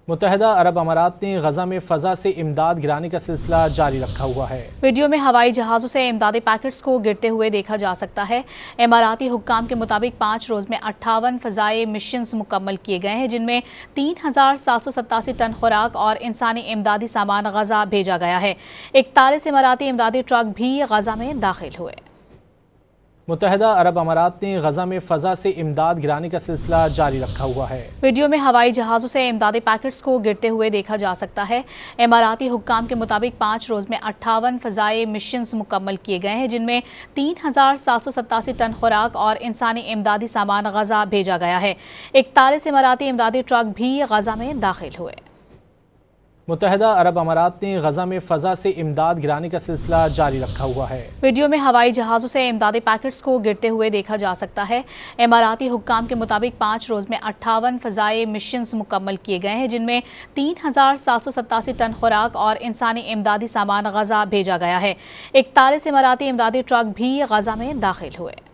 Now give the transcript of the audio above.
متحدہ عرب امارات نے غزہ میں فضا سے امداد گرانے کا سلسلہ جاری رکھا ہوا ہے۔ ویڈیو میں ہوائی جہازوں سے امدادی پیکٹس کو گرتے ہوئے دیکھا جا سکتا ہے۔ اماراتی حکام کے مطابق 5 روز میں 58 فضائی مشنز مکمل کیے گئے ہیں، جن میں 3787 ٹن خوراک اور انسانی امدادی سامان غزہ بھیجا گیا ہے۔ 41 اماراتی امدادی ٹرک بھی غزہ میں داخل ہوئے۔ متحدہ عرب امارات نے غزہ میں فضا سے امداد گرانے کا سلسلہ جاری رکھا ہوا ہے۔ ویڈیو میں ہوائی جہازوں سے امدادی پیکٹس کو گرتے ہوئے دیکھا جا سکتا ہے۔ اماراتی حکام کے مطابق 5 روز میں 58 فضائی مشنز مکمل کیے گئے ہیں، جن میں 3787 ٹن خوراک اور انسانی امدادی سامان غزہ بھیجا گیا ہے۔ 41 اماراتی امدادی ٹرک بھی غزہ میں داخل ہوئے۔ متحدہ عرب امارات نے غزہ میں فضا سے امداد گرانے کا سلسلہ جاری رکھا ہوا ہے۔ ویڈیو میں ہوائی جہازوں سے امدادی پیکٹس کو گرتے ہوئے دیکھا جا سکتا ہے۔ اماراتی حکام کے مطابق 5 روز میں 58 فضائی مشنز مکمل کیے گئے ہیں، جن میں 3787 ٹن خوراک اور انسانی امدادی سامان غزہ بھیجا گیا ہے۔ 41 اماراتی امدادی ٹرک بھی غزہ میں داخل ہوئے۔